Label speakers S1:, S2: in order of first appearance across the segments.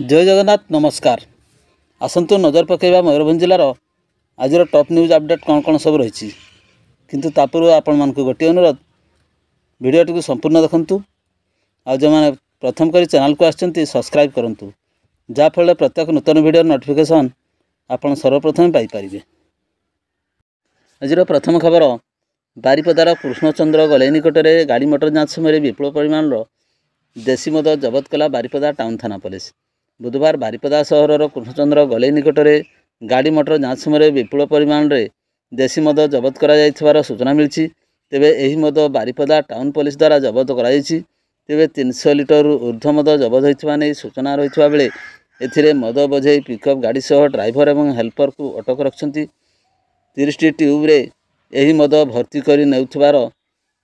S1: जय जगन्नाथ नमस्कार। आसतु नजर पकेबा मयूरभंज जिलार आज टॉप न्यूज अपडेट कौन कौन सब रही किंतु तापूर्व आपण मानक गोटे अनुरोध वीडियोटी को संपूर्ण देखंतु आ जो मैंने प्रथम करी चैनल को आछंती सब्सक्राइब करंतु जाफल प्रत्येक नूतन वीडियो नोटिफिकेशन आपण सर्वप्रथम पाई परिबे। आज प्रथम खबर बारिपदार कृष्णचंद्र गले निकट में गाड़ी मोटर जांच समय विपुल परिमाण देशी मद जबत कला बारिपदा टाउन थाना पुलिस। बुधवार बारिपदा सहर कृष्णचंद्र गले निकट में गाड़ी मोटर जांच समय विपुल परिमाण में देशी मद जबत कर सूचना मिली। तेबे यही मद बारिपदा टाउन पुलिस द्वारा जबत कर तेबे 300 लिटर ऊर्ध्व मद जबत होता नहीं सूचना रही बेले एथिरे मद बोझे पिकअप गाड़ी सह ड्राइवर और हेल्पर को अटक रखिंट 30टी ट्यूब्रे यही मद भर्ती कर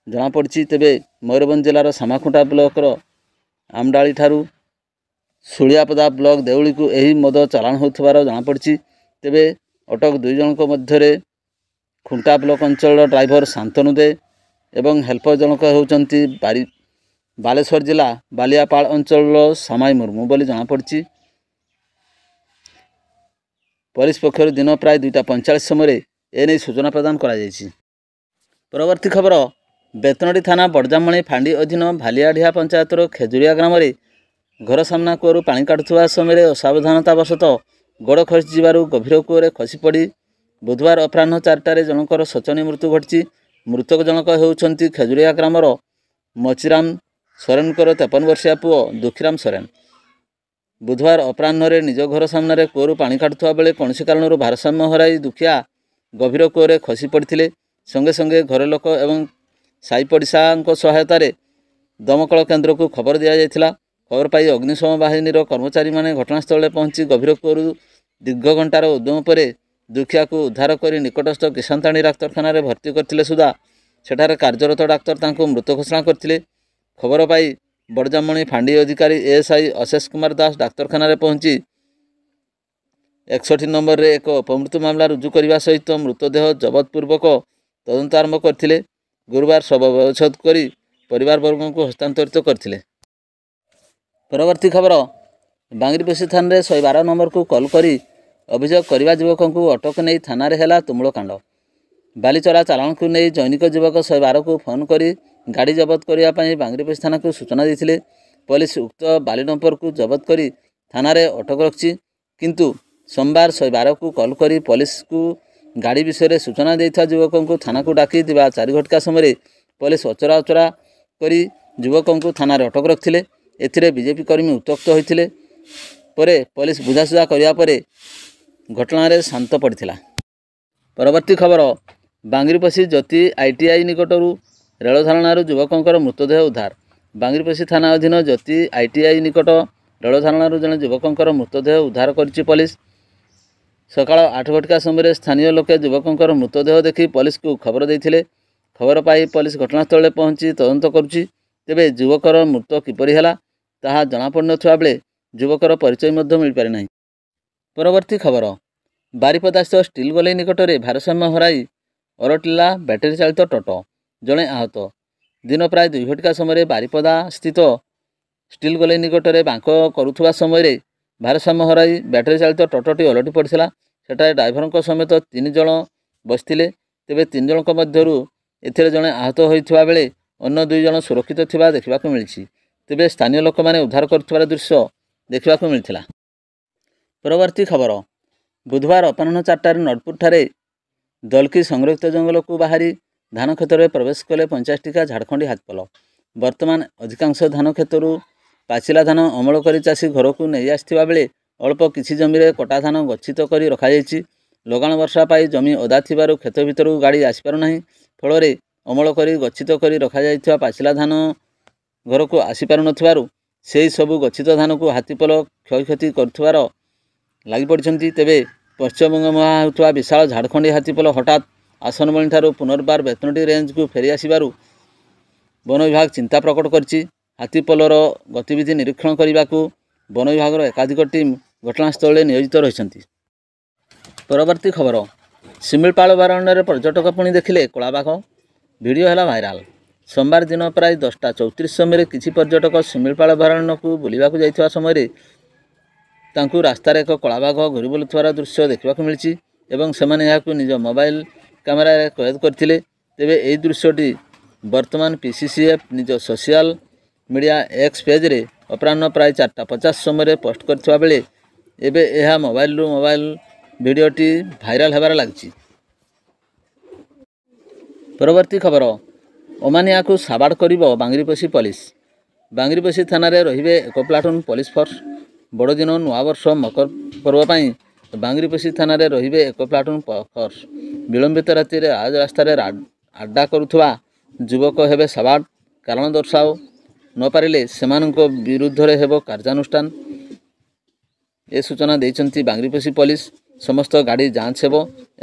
S1: जमापड़ी। तेबे मयूरभंज जिलार सामाखुंटा ब्लॉकर आमडाली ठारू सुलियापदा ब्लॉक देउली को यही मद चालाण होथबार जमापड़ी। तेबे अटक 2 जनक मध्य खुंटा ब्लॉक अंचल ड्राइवर शांतनु दे एवं हेल्पर जनक होउचंती बालेश्वर जिला बालियापाड़ अंचल सामाई मुर्मू बोली जमापड़ी। पुलिस पक्षर दिन प्राय 2:45 समय एने सूचना प्रदान करा जायछि। परवर्ती खबर बेतनडी थाना बड़जामणी फांडी अधीन भालियाढिया पंचायतर खेजुरिया ग्राम में घर सामना कूअरु पानी काटुवा समय असावधानतावशत गोड़ खसी जीवारु गभीर कूअरे खसी पड़ी बुधवार अपराह्न 4टारे जनकर शोचनीय मृत्यु घटी। मृतक जनक होउछंती खेजुरिया ग्रामर मचिराम सोरेनकर 53 वर्षीय पुओ दुखीराम सोरेन। बुधवार अपराह्न निज घर सामने कूअरु पानी काटुवा बेले कौनसी कारणरू भारसाम्य हराई दुखिया गभीर कूअरे खसी पड़ते। संगे संगे घर लोक एवं साई पड़िशा सहायतार दमकल केन्द्र को खबर दि जाइथिला। खबर पाई अग्निशम बाहिनीर कर्मचारी माने घटनास्थल पहुंची गभीर कूअरु दीर्घ घंटार उद्यम पर दुखिया को उद्धार कर निकटस्थ किसानताणी डाक्तरखाना भर्ती करथिले सुधा सेठारे कार्यरत डाक्तर तांको मृत घोषणा करथिले। खबर पाई बड़जामणी फांडी अधिकारी एएसआई अशेष कुमार दास डाक्तरखाना पहुंची 61 नंबर रे एक अपमृत्यु मामला रुजु करने सहित मृतदेह जबतपूर्वक तदंत आरंभ करथिले। गुरुवार शव व्यवच्छेद कर परिवारवर्ग को हस्तांतरित करथिले। परवर्ती खबर बांगरीपोषी थाना 112 नंबर को कॉल करी अभियोग करने युवकों को अटक नहीं थाना रे हेला तुमुल कांड। बालीचरा चालाण को नहीं जैनिक युवक 112 को फोन करी गाड़ी जबत करने बांगरीपोषी थाना को सूचना देते। पुलिस उक्त बाली नंबर को जबत कर थाना रे अटक रखी किंतु सोमवार 112 को कॉल करी पुलिस को गाड़ी विषय सूचना देता युवकों को थाना को डाकी 4 घटिका समय पुलिस अचरा अचरा करी युवकों को थाना रे अटक रखिले। एथिरे बीजेपी कर्मी उत्तक्त होते पुलिस बुझासुझा करने पर घटना रे शांत पड़ता। परवर्ती खबर बांगरीपोषी ज्योति आईटीआई निकटरू रेल धारणार युवकों मृतदेह उद्धार। बांगरीपोषी थाना अधीन ज्योति आईटीआई निकट रेल धारणार जड़े युवकों मृतदेह उद्धार करिछि पुलिस। सकाळ 8 घटिका समय स्थानीय लोके युवकों मृतदेह देखि पुलिस को खबर देथिले। खबर पाई पुलिस घटनास्थल पहुंची तदंत करुछि। तेबे युवकर मृत्यु किपरि ହେଲା ताहा जना पड़ नथिबा बेले युवकर परिचय मध्य मिल पारि नाही। परवर्ती खबर बारिपदा स्थित स्टील गले निकट में भारसाम्य हराई अरटिला बैटेरी चालित टोटो जड़े आहत। दिन प्राय 2 घटिका समय बारिपदा स्थित स्टील गले निकट में बांक करुवा समय भारसाम्य हराई बैटेरी चालित टोटोटी ओलटि पड़ा। सेठारे ड्राइवर समेत 3 जन बसते। तेबे 3 जनक मध्यरु एथिरे जड़े आहत होइथिबा बेले अन्य 2 जन सुरक्षित थिबा देखिबाकु मिलिछि। तेबे स्थानीय लोक माने उद्धार करथिबार दृश्य देखिबाकु मिलिथिला। परवर्ती खबर बुधवार अपराह्न 4टारे नटपुर ठारे दलकी संरक्षित जंगल को बाहरी धान क्षेत्र में प्रवेश कले 50 टिका झाड़खंडी हाथपल। वर्तमान अधिकांश धान क्षेत्रु पाचिला धान अमल कर चाषी घर को नहीं आसथिबा बेले अल्प किछि जमी रे कटा धान गच्छित करी रखा जायछि। लगाण वर्षा पाई जमी ओदा थिबारु खेत भितर गाड़ी आसीपारु नाही। फल रे अमल करी गच्छित करी रखा जायथिबा पाचिला धान घर को आसीपारु नथिबारु सेही सबु गच्छित धान को हाथीपल क्षयक्षति करथिबार लागि पड़िछन्ति। तेबे पश्चिमबंग मुहां होउथबा विशाल झाड़खंडी हाथीपल हठात आसनबणी ठारू पुनर्बार बेतनटी रेंज को फेरी आसिबारु वन विभाग चिंता प्रकट करछि। हाथीपलर गतिविधि निरीक्षण करने को वन विभाग एकाधिक टीम घटनास्थल नियोजित रही। परवर्ती खबर शिमिलपाल अभयारण्य पर्यटक पुणी देखिले कलाबाघ वीडियो है भाइराल। सोमवार दिन प्राय 10:34 समय किसी पर्यटक शिमिलपाल अभयारण्य को बुलवाक जाइथिबा समय ତାଙ୍କୁ ରାସ୍ତାରେ ଏକ କଳା ବାଘ ଘୁରି ବୁଲୁଥିବାର ଦୃଶ୍ୟ ଦେଖିବାକୁ ମିଳିଛି ଏବଂ ସେମାନେ ଏହାକୁ ନିଜ ମୋବାଇଲ କ୍ୟାମେରାରେ କଏଦ କରିଥିଲେ। ତେବେ ଏହି ଦୃଶ୍ୟଟି ବର୍ତ୍ତମାନ PCCF ନିଜ ସୋସିଆଲ ମିଡ଼ିଆ ଏକ୍ସ ପେଜରେ ଅପରାହ୍ନ ପ୍ରାୟ 4:50 ସମୟରେ ପୋଷ୍ଟ କରିଥିବା ବେଳେ ଏବେ ଏହା ମୋବାଇଲରୁ ମୋବାଇଲ ଭିଡ଼ିଓଟି ଭାଇରାଲ ହେବାରେ ଲାଗିଛି। ପରବର୍ତ୍ତୀ ଖବର, ଅମାନିଆକୁ ସାବାଡ଼ କରିବ ବାଙ୍ଗିରିପୋଷି ପୋଲିସ। ବାଙ୍ଗିରିପୋଷି ଥାନାରେ ରହିବେ ଏକ ପ୍ଲାଟୁନ ପୋଲିସ ଫୋର୍ସ। ବଡ଼ଦିନ, ନୂଆବର୍ଷ, ମକର ପର୍ବ ପାଇଁ ବାଙ୍ଗିରିପୋଷି ଥାନାରେ ରହିବେ ଏକ ପ୍ଲାଟୁନ ଫୋର୍ସ। ବିଳମ୍ବିତ ରାତିରେ ରାଜ ରାସ୍ତାରେ ଆଡ୍ଡା କରୁଥିବା ଯୁବକ ହେବେ ସାବାଡ଼। କାରଣ ଦର୍ଶାଉ ନ ପାରିଲେ ସେମାନଙ୍କ ବିରୁଦ୍ଧରେ ହେବ କାର୍ଯ୍ୟାନୁଷ୍ଠାନ। ଏ ସୂଚନା ଦେଇଛନ୍ତି ବାଙ୍ଗିରିପୋଷି ପୋଲିସ। ସମସ୍ତ ଗାଡ଼ି ଯାଞ୍ଚ ହେବ।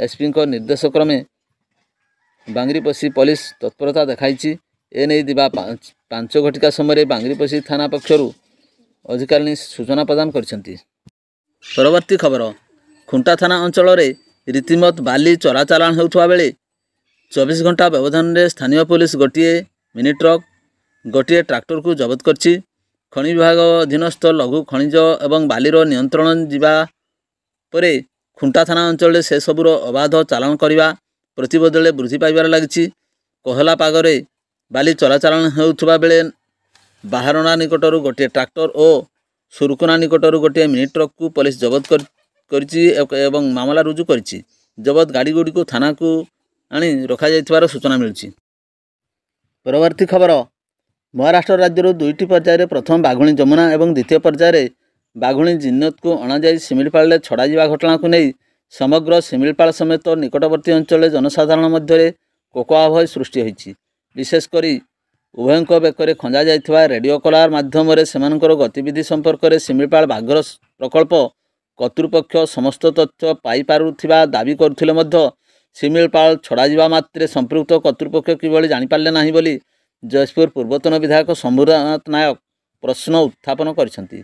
S1: ଏସ୍ପିଙ୍କ ନିର୍ଦ୍ଦେଶ କ୍ରମେ ବାଙ୍ଗିରିପୋଷି ପୋଲିସ ତତ୍ପରତା ଦେଖାଇଛି। ଏନେଇ ଦିବା 5 ଘଟିକା ସମୟରେ ବାଙ୍ଗିରିପୋଷି ଥାନା ପକ୍ଷରୁ ଅଧିକାରୀ ସୂଚନା ପ୍ରଦାନ କରିଛନ୍ତି। ପରବର୍ତ୍ତୀ ଖବର, ଖୁଣ୍ଟା ଥାନା ଅଞ୍ଚଳରେ ରୀତିମତ ବାଲି ଚୋରାଚାଲାଣ ହେଉଥିବା ବେଳେ 24 ଘଣ୍ଟା ବ୍ୟବଧାନରେ ସ୍ଥାନୀୟ ପୋଲିସ ଗୋଟିଏ ମିନି ଟ୍ରକ୍, ଗୋଟିଏ ଟ୍ରାକ୍ଟରକୁ ଜବତ କରିଛି। ଖଣି ବିଭାଗ ଅଧୀନସ୍ଥ ଲଘୁ ଖଣିଜ ଏବଂ ବାଲିର ନିୟନ୍ତ୍ରଣ ଯିବା ପରେ ଖୁଣ୍ଟା ଥାନା ଅଞ୍ଚଳରେ ସେସବୁର ଅବାଧ ଚାଲାଣ କରିବା ପ୍ରତିବଦଳରେ ବୃଦ୍ଧି ପାଇବାରେ ଲାଗିଛି। କୋହଲା ପାଗରେ ବାଲି ଚୋରାଚାଲାଣ ହେଉଥିବା ବେଳେ ବାହାରଣା ନିକଟରୁ ଗୋଟିଏ ଟ୍ରାକ୍ଟର ଓ ସୁରୁକୁନା ନିକଟରୁ ଗୋଟିଏ ମିନି ଟ୍ରକ୍କୁ ପୋଲିସ ଜବତ କରିଛି ଏବଂ ମାମଲା ରୁଜୁ କରିଛି। ଜବତ ଗାଡ଼ିଗୁଡ଼ିକୁ ଥାନାକୁ ଆଣି ରଖାଯାଇଥିବାର ସୂଚନା ମିଳିଛି। ପରବର୍ତ୍ତୀ ଖବର, ମହାରାଷ୍ଟ୍ର ରାଜ୍ୟରୁ 2ଟି ପର୍ଯ୍ୟାୟରେ ପ୍ରଥମ ବାଘୁଣୀ ଯମୁନା ଏବଂ ଦ୍ୱିତୀୟ ପର୍ଯ୍ୟାୟରେ ବାଘୁଣୀ ଜିନ୍ନତକୁ ଅଣାଯାଇ ଶିମିଳିପାଳରେ ଛଡ଼ାଯିବା ଘଟଣାକୁ ନେଇ ସମଗ୍ର ଶିମିଳିପାଳ ସମେତ ନିକଟବର୍ତ୍ତୀ ଅଞ୍ଚଳରେ ଜନସାଧାରଣ ମଧ୍ୟରେ କୋକୋଆ ଭୟ ସୃଷ୍ଟି ହୋଇଛି। ବିଶେଷ କରି ଉଭୟଙ୍କ ବେକରେ ଖଞ୍ଜା ଯାଇଥିବା ରେଡ଼ିଓ କଲାର ମାଧ୍ୟମରେ ସେମାନଙ୍କର ଗତିବିଧି ସମ୍ପର୍କରେ ଶିମିଳିପାଳ ବାଘର ପ୍ରକଳ୍ପ କର୍ତ୍ତୃପକ୍ଷ ସମସ୍ତ ତଥ୍ୟ ପାଇପାରୁଥିବା ଦାବି କରୁଥିଲେ ମଧ୍ୟ ଶିମିଳିପାଳ ଛଡ଼ାଯିବା ମାତ୍ରେ ସମ୍ପୃକ୍ତ କର୍ତ୍ତୃପକ୍ଷ କିଭଳି ଜାଣିପାରିଲେ ନାହିଁ ବୋଲି ଜୟପୁର ପୂର୍ବତନ ବିଧାୟକ ଶମ୍ଭୁନାଥ ନାୟକ ପ୍ରଶ୍ନ ଉତ୍ଥାପନ କରିଛନ୍ତି।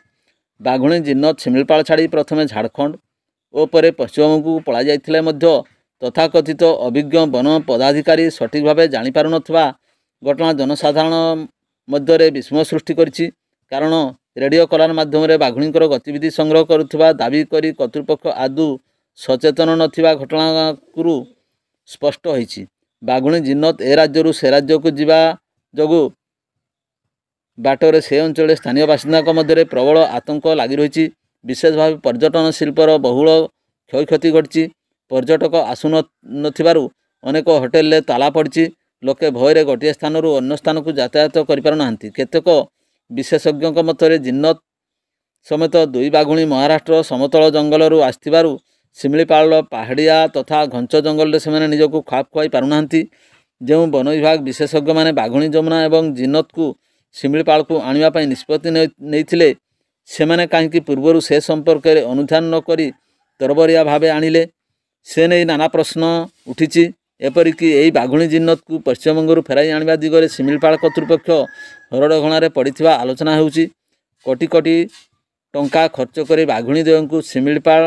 S1: ବାଘୁଣୀ ଜିନ୍ନତ ଶିମିଳିପାଳ ଛାଡ଼ି ପ୍ରଥମେ ଝାଡ଼ଖଣ୍ଡ ଓ ପରେ ପଶ୍ଚିମବଙ୍ଗକୁ ପଳାଇଯାଇଥିଲେ ମଧ୍ୟ ତଥାକଥିତ ଅଭିଜ୍ଞ ବନ ପଦାଧିକାରୀ ସଠିକ୍ ଭାବେ ଜାଣିପାରୁନଥିବା ଘଟଣା ଜନସାଧାରଣ ମଧ୍ୟରେ ବିସ୍ମୟ ସୃଷ୍ଟି କରିଛି। କାରଣ ରେଡ଼ିଓ କଲାର ମାଧ୍ୟମରେ ବାଘୁଣୀଙ୍କର ଗତିବିଧି ସଂଗ୍ରହ କରୁଥିବା ଦାବି କରି କର୍ତ୍ତୃପକ୍ଷ ଆଦୌ ସଚେତନ ନଥିବା ଘଟଣାରୁ ସ୍ପଷ୍ଟ ହୋଇଛି। ବାଘୁଣୀ ଜିନ୍ନତ ଏ ରାଜ୍ୟରୁ ସେ ରାଜ୍ୟକୁ ଯିବା ଯୋଗୁଁ ବାଟରେ ସେ ଅଞ୍ଚଳରେ ସ୍ଥାନୀୟ ବାସିନ୍ଦାଙ୍କ ମଧ୍ୟରେ ପ୍ରବଳ ଆତଙ୍କ ଲାଗି ରହିଛି। ବିଶେଷ ଭାବେ ପର୍ଯ୍ୟଟନ ଶିଳ୍ପର ବହୁଳ କ୍ଷୟକ୍ଷତି ଘଟିଛି। ପର୍ଯ୍ୟଟକ ଆସୁନଥିବାରୁ ଅନେକ ହୋଟେଲରେ ତାଲା ପଡ଼ିଛି। ଲୋକେ ଭୟରେ ଗୋଟିଏ ସ୍ଥାନରୁ ଅନ୍ୟ ସ୍ଥାନକୁ ଯାତାୟାତ କରିପାରୁନାହାନ୍ତି। କେତେକ ବିଶେଷଜ୍ଞଙ୍କ ମତରେ ଜିନ୍ନତ ସମେତ 2 ବାଘୁଣୀ ମହାରାଷ୍ଟ୍ର ସମତଳ ଜଙ୍ଗଲରୁ ଆସିଥିବାରୁ ଶିମିଳିପାଳର ପାହାଡ଼ିଆ ତଥା ଘଞ୍ଚ ଜଙ୍ଗଲରେ ସେମାନେ ନିଜକୁ ଖାପ ଖୁଆଇ ପାରୁନାହାନ୍ତି। ଯେଉଁ ବନ ବିଭାଗ ବିଶେଷଜ୍ଞମାନେ ବାଘୁଣୀ ଯମୁନା ଏବଂ ଜିନ୍ନତକୁ ଶିମିଳିପାଳକୁ ଆଣିବା ପାଇଁ ନିଷ୍ପତ୍ତି ନେଇଥିଲେ ସେମାନେ କାହିଁକି ପୂର୍ବରୁ ସେ ସମ୍ପର୍କରେ ଅନୁଧ୍ୟାନ ନ କରି ତରବରିଆ ଭାବେ ଆଣିଲେ, ସେ ନେଇ ନାନା ପ୍ରଶ୍ନ ଉଠିଛି। ଏପରିକି ଏହି ବାଘୁଣୀ ଜିନ୍ନତକୁ ପଶ୍ଚିମବଙ୍ଗରୁ ଫେରାଇ ଆଣିବା ଦିଗରେ ଶିମିଳିପାଳ କର୍ତ୍ତୃପକ୍ଷ ହରଡ଼ଘଣାରେ ପଡ଼ିଥିବା ଆଲୋଚନା ହେଉଛି। କୋଟି କୋଟି ଟଙ୍କା ଖର୍ଚ୍ଚ କରି ବାଘୁଣୀ ଦ୍ୱୟଙ୍କୁ ଶିମିଳିପାଳ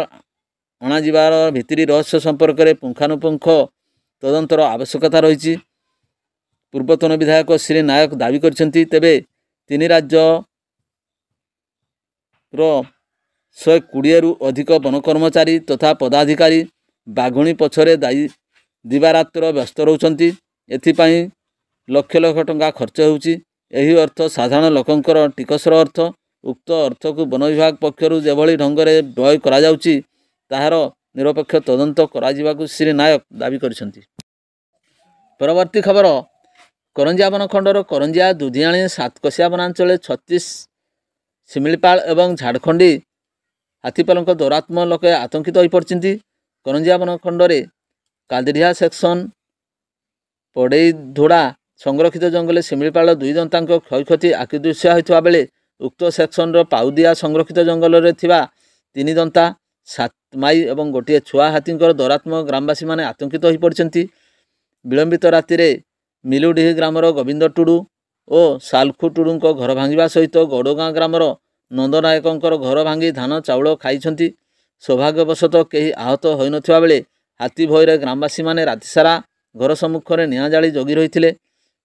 S1: ଅଣାଯିବାର ଭିତିରି ରହସ୍ୟ ସମ୍ପର୍କରେ ପୁଙ୍ଖାନୁପୁଙ୍ଖ ତଦନ୍ତର ଆବଶ୍ୟକତା ରହିଛି ପୂର୍ବତନ ବିଧାୟକ ଶ୍ରୀ ନାୟକ ଦାବି କରିଛନ୍ତି। ତେବେ 3 ରାଜ୍ୟର 120ରୁ ଅଧିକ ବନ କର୍ମଚାରୀ ତଥା ପଦାଧିକାରୀ ବାଘୁଣୀ ପଛରେ ଦିବାରାତ୍ର ବ୍ୟସ୍ତ ରହୁଛନ୍ତି। ଏଥିପାଇଁ ଲକ୍ଷ ଲକ୍ଷ ଟଙ୍କା ଖର୍ଚ୍ଚ ହେଉଛି। ଏହି ଅର୍ଥ ସାଧାରଣ ଲୋକଙ୍କର ଟିକସର ଅର୍ଥ। ଉକ୍ତ ଅର୍ଥକୁ ବନ ବିଭାଗ ପକ୍ଷରୁ ଯେଭଳି ଢଙ୍ଗରେ ବ୍ୟୟ କରାଯାଉଛି ତାହାର ନିରପେକ୍ଷ ତଦନ୍ତ କରାଯିବାକୁ ଶ୍ରୀ ନାୟକ ଦାବି କରିଛନ୍ତି। ପରବର୍ତ୍ତୀ ଖବର, କରଞ୍ଜିଆ ବନଖଣ୍ଡର କରଞ୍ଜିଆ, ଦୁଧିଆଣୀ, ସାତକୋଶିଆ ବନାଞ୍ଚଳରେ 36 ଶିମିଳିପାଳ ଏବଂ ଝାଡ଼ଖଣ୍ଡୀ ହାତୀପଲଙ୍କ ଦୌରାତ୍ମ୍ୟ ଲୋକେ ଆତଙ୍କିତ ହୋଇପଡ଼ିଛନ୍ତି। କରଞ୍ଜିଆ ବନଖଣ୍ଡରେ କାଦିରିଆ ସେକ୍ସନ ପଡ଼େଇଧୋଡ଼ା ସଂରକ୍ଷିତ ଜଙ୍ଗଲରେ ଶିମିଳିପାଳର 2 ଦନ୍ତାଙ୍କ କ୍ଷୟକ୍ଷତି ଆଖିଦୃଶିଆ ହୋଇଥିବା ବେଳେ ଉକ୍ତ ସେକ୍ସନର ପାଉଦିଆ ସଂରକ୍ଷିତ ଜଙ୍ଗଲରେ ଥିବା 3 ଦନ୍ତା, 7 ମାଇ ଏବଂ ଗୋଟିଏ ଛୁଆ ହାତୀଙ୍କର ଦୌରାତ୍ମ୍ୟ ଗ୍ରାମବାସୀମାନେ ଆତଙ୍କିତ ହୋଇପଡ଼ିଛନ୍ତି। ବିଳମ୍ବିତ ରାତିରେ ମିଲୁଡିହି ଗ୍ରାମର ଗୋବିନ୍ଦ ଟୁଡୁ ଓ ସାଲଖୁ ଟୁଡୁଙ୍କ ଘର ଭାଙ୍ଗିବା ସହିତ ଗୌଡ଼ଗାଁ ଗ୍ରାମର ନନ୍ଦ ନାୟକଙ୍କର ଘର ଭାଙ୍ଗି ଧାନ ଚାଉଳ ଖାଇଛନ୍ତି। ସୌଭାଗ୍ୟବଶତଃ କେହି ଆହତ ହୋଇନଥିବା ବେଳେ ହାତୀ ଭୟରେ ଗ୍ରାମବାସୀମାନେ ରାତିସାରା ଘର ସମ୍ମୁଖରେ ନିଆଁ ଜାଳି ଜଗି ରହିଥିଲେ।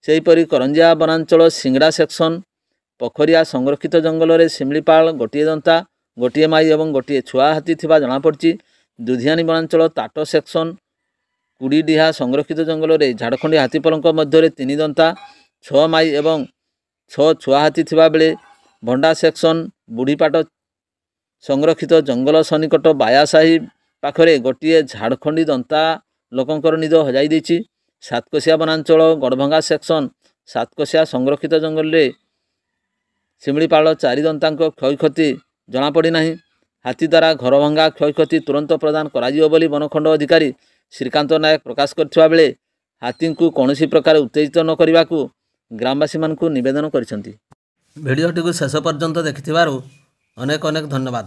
S1: ସେହିପରି କରଞ୍ଜିଆ ବନାଞ୍ଚଳ ସିଙ୍ଗଡ଼ା ସେକ୍ସନ ପୋଖରିଆ ସଂରକ୍ଷିତ ଜଙ୍ଗଲରେ ଶିମିଳିପାଳ ଗୋଟିଏ ଦନ୍ତା ଗୋଟିଏ ମାଇ ଏବଂ ଗୋଟିଏ ଛୁଆ ହାତୀ ଥିବା ଜଣାପଡ଼ିଛି। ଦୁଧିଆନି ବନାଞ୍ଚଳ ତାଟ ସେକ୍ସନ୍ କୁଡ଼ିଡିହା ସଂରକ୍ଷିତ ଜଙ୍ଗଲରେ ଝାଡ଼ଖଣ୍ଡି ହାତୀପଲଙ୍କ ମଧ୍ୟରେ 3 ଦନ୍ତା 6 ମାଇ ଏବଂ 6 ଛୁଆ ହାତୀ ଥିବାବେଳେ ଭଣ୍ଡା ସେକ୍ସନ୍ ବୁଢ଼ୀପାଟ ସଂରକ୍ଷିତ ଜଙ୍ଗଲ ସନ୍ନିକଟ ବାୟାସାହି ପାଖରେ ଗୋଟିଏ ଝାଡ଼ଖଣ୍ଡି ଦନ୍ତା ଲୋକଙ୍କର ନିଦ ହଜାଇ ଦେଇଛି। ସାତକୋଶିଆ ବନାଞ୍ଚଳ ଗଡ଼ଭଙ୍ଗା ସେକ୍ସନ୍ ସାତକୋଶିଆ ସଂରକ୍ଷିତ ଜଙ୍ଗଲରେ ଶିମିଳିପାଳ 4 ଦନ୍ତାଙ୍କ କ୍ଷୟକ୍ଷତି ଜଣାପଡ଼ିନାହିଁ। ହାତୀ ଦ୍ୱାରା ଘରଭଙ୍ଗା କ୍ଷୟକ୍ଷତି ତୁରନ୍ତ ପ୍ରଦାନ କରାଯିବ ବୋଲି ବନଖଣ୍ଡ ଅଧିକାରୀ ଶ୍ରୀକାନ୍ତ ନାୟକ ପ୍ରକାଶ କରିଥିବା ବେଳେ ହାତୀଙ୍କୁ କୌଣସି ପ୍ରକାର ଉତ୍ତେଜିତ ନ କରିବାକୁ ଗ୍ରାମବାସୀମାନଙ୍କୁ ନିବେଦନ କରିଛନ୍ତି। ଭିଡ଼ିଓଟିକୁ ଶେଷ ପର୍ଯ୍ୟନ୍ତ ଦେଖିଥିବାରୁ ଅନେକ ଧନ୍ୟବାଦ।